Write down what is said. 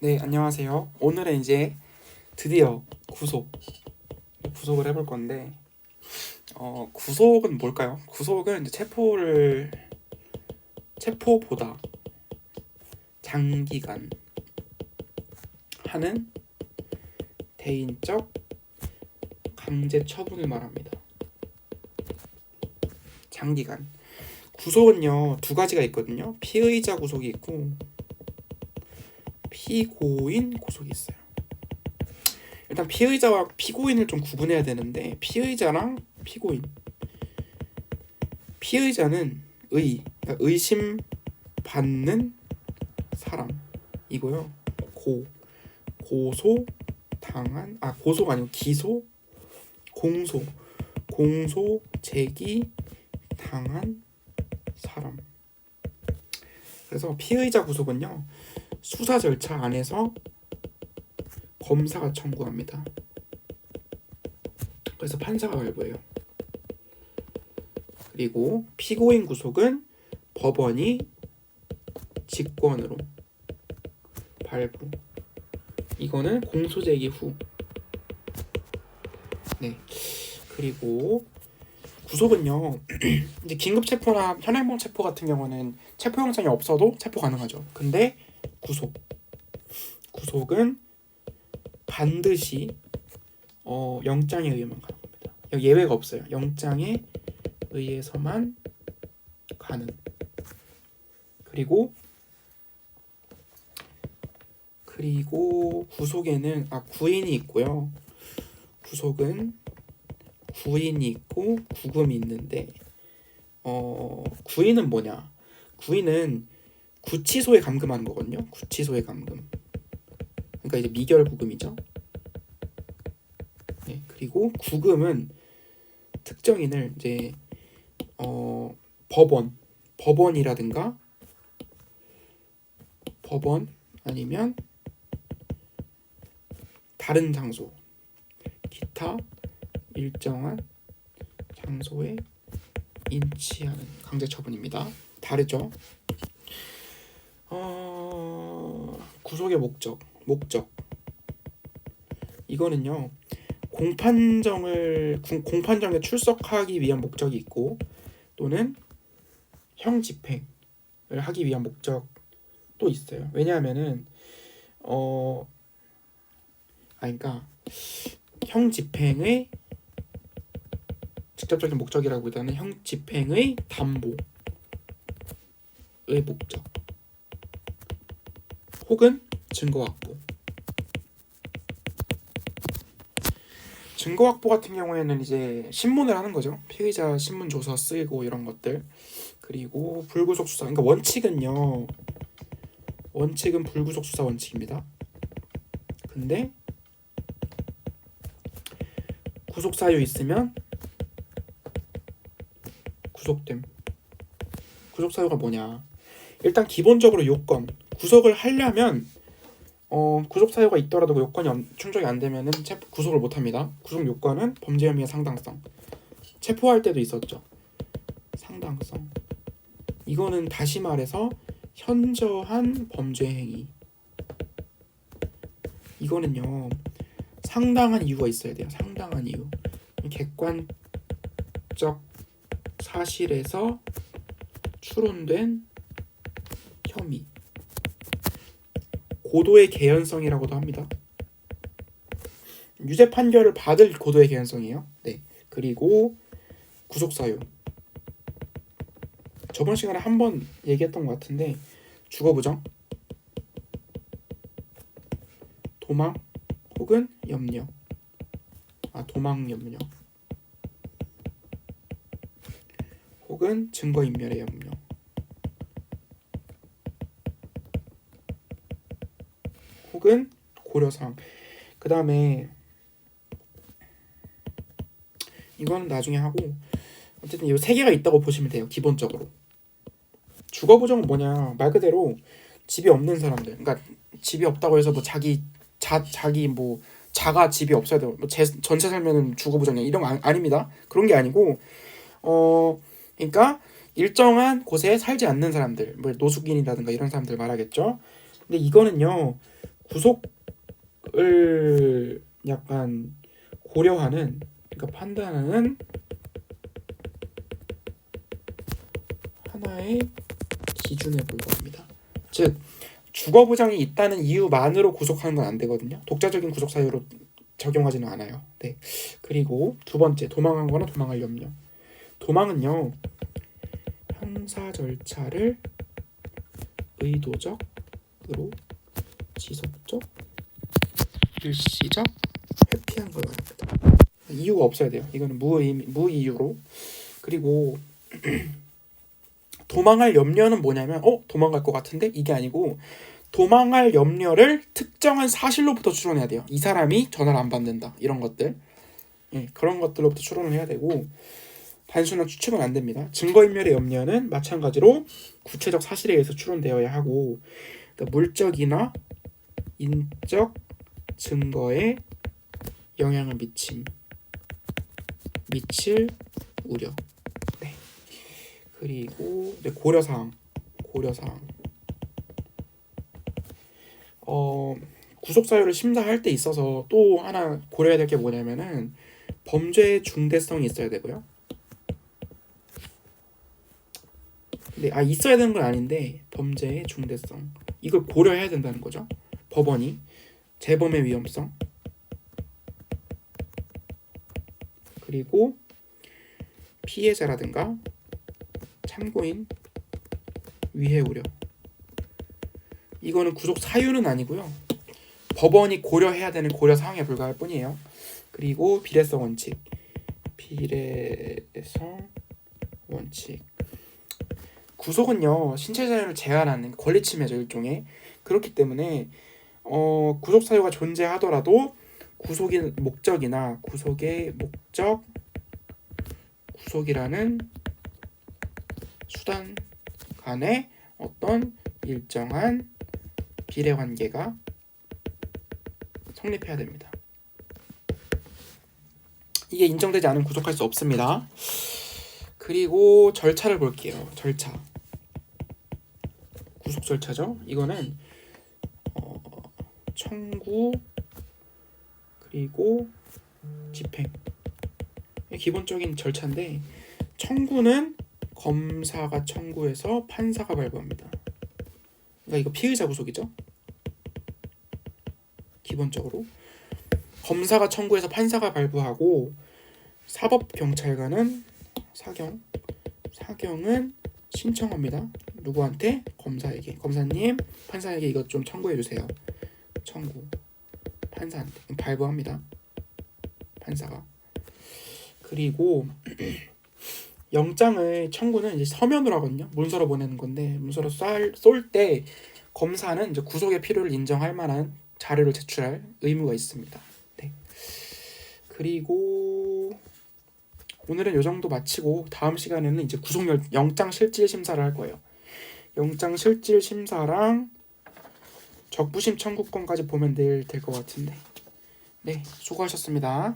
네, 안녕하세요. 오늘은 이제 드디어 구속을 해볼 건데, 구속은 뭘까요? 구속은 이제 체포보다 장기간 하는 대인적 강제 처분을 말합니다. 장기간. 구속은요, 두 가지가 있거든요. 피의자 구속이 있고, 피고인 구속이 있어요. 일단 피의자와 피고인을 좀 구분해야 되는데, 피의자랑 피고인. 피의자는 그러니까 의심 받는 사람이고요. 고소가 아니고 공소 제기 당한 사람. 그래서 피의자 구속은요, 수사 절차 안에서 검사가 청구합니다. 그래서 판사가 발부해요. 그리고 피고인 구속은 법원이 직권으로 발부. 이거는 공소 제기 후. 네. 그리고 구속은요, 이제 긴급 체포나 현행범 체포 같은 경우는 체포 영장이 없어도 체포 가능하죠. 근데 구속은 반드시 영장에 의해만 가는 겁니다. 예외가 없어요. 영장에 의해서만 가능. 그리고 구속에는 구인이 있고요. 구속은 구인이 있고 구금이 있는데, 구인은 뭐냐? 구인은 구치소에 감금하는 거거든요. 구치소에 감금. 그러니까 이제 미결 구금이죠. 네, 그리고 구금은 특정인을 이제 법원이라든가 법원 아니면 다른 장소, 기타 일정한 장소에 인치하는 강제 처분입니다. 다르죠? 구속의 목적. 이거는요, 공판정에 출석하기 위한 목적이 있고, 또는 형 집행을 하기 위한 목적도 있어요. 왜냐하면은 그러니까 형 집행의 직접적인 목적이라기보다는 형 집행의 담보의 목적, 혹은 증거 확보 같은 경우에는 이제 신문을 하는 거죠. 피의자 신문 조서 쓰고 이런 것들. 그리고 불구속 수사. 그러니까 원칙은 불구속 수사 원칙입니다. 근데 구속 사유 있으면 구속됨. 구속 사유가 뭐냐? 일단 기본적으로 요건. 구속을 하려면 구속 사유가 있더라도 요건이 충족이 안 되면은 구속을 못 합니다. 구속 요건은 범죄 혐의의 상당성. 체포할 때도 있었죠. 상당성. 이거는 다시 말해서 현저한 범죄 행위. 이거는요, 상당한 이유가 있어야 돼요. 상당한 이유. 객관적 사실에서 추론된 혐의. 고도의 개연성이라고도 합니다. 유죄 판결을 받을 고도의 개연성이에요. 네. 그리고 구속 사유. 저번 시간에 한번 얘기했던 것 같은데, 주거 부정, 도망 혹은 염려. 도망 염려. 혹은 증거 인멸의 염려. 혹은 고려사항. 그 다음에 이건 나중에 하고, 어쨌든 이 세 개가 있다고 보시면 돼요. 기본적으로. 주거 부정은 뭐냐? 말 그대로 집이 없는 사람들. 그러니까 집이 없다고 해서 뭐 자기 뭐 자가 집이 없어야 돼요. 뭐 전세 살면은 주거 부정이야. 이런 거 아닙니다. 그런 게 아니고, 그러니까 일정한 곳에 살지 않는 사람들, 뭐 노숙인이라든가 이런 사람들 말하겠죠. 근데 이거는요, 구속을 약간 고려하는, 그러니까 판단하는 하나의 기준에 불과합니다. 즉 주거 부정이 있다는 이유만으로 구속하는 건 안 되거든요. 독자적인 구속 사유로 적용하지는 않아요. 네. 그리고 두 번째, 도망한 거나 도망할 염려. 도망은요, 형사 절차를 의도적으로 지속적 일시적 회피한 걸 말합니다. 이유가 없어야 돼요. 이거는 무이유로. 그리고 도망할 염려는 뭐냐면 도망갈 것 같은데 이게 아니고 도망할 염려를 특정한 사실로부터 추론해야 돼요. 이 사람이 전화를 안 받는다 이런 것들. 예, 그런 것들로부터 추론을 해야 되고 단순한 추측은 안 됩니다. 증거인멸의 염려는 마찬가지로 구체적 사실에 의해서 추론되어야 하고 그러니까 물적이나 인적 증거에 영향을 미칠 우려. 네. 그리고 고려사항. 구속사유를 심사할 때 있어서 또 하나 고려해야 될 게 뭐냐면은 범죄의 중대성이 있어야 되고요. 근데 있어야 되는 건 아닌데 범죄의 중대성 이걸 고려해야 된다는 거죠. 법원이 재범의 위험성 그리고 피해자라든가 참고인 위해 우려. 이거는 구속 사유는 아니고요. 법원이 고려해야 되는 고려 사항에 불과할 뿐이에요. 그리고 비례성 원칙. 구속은요 신체 자유를 제한하는 권리 침해죠 일종의. 그렇기 때문에 구속 사유가 존재하더라도 구속의 목적이나 구속이라는 수단 간의 어떤 일정한 비례 관계가 성립해야 됩니다. 이게 인정되지 않으면 구속할 수 없습니다. 그리고 절차를 볼게요. 구속 절차죠. 이거는 청구 그리고 집행 기본적인 절차인데 청구는 검사가 청구해서 판사가 발부합니다. 그러니까 이거 피의자 구속이죠. 기본적으로 검사가 청구해서 판사가 발부하고 사법경찰관은 사경은 신청합니다. 누구한테? 검사에게. 검사님, 판사에게 이것 좀 청구해 주세요. 청구. 판사한테 발부합니다. 판사가. 그리고 영장의 청구는 이제 서면으로 하거든요. 문서로 보내는 건데 문서로 쏠 때 검사는 이제 구속의 필요를 인정할 만한 자료를 제출할 의무가 있습니다. 네. 그리고 오늘은 이 정도 마치고 다음 시간에는 이제 구속 영장 실질 심사를 할 거예요. 영장 실질 심사랑 적부심 청구권까지 보면 될 것 같은데. 네, 수고하셨습니다.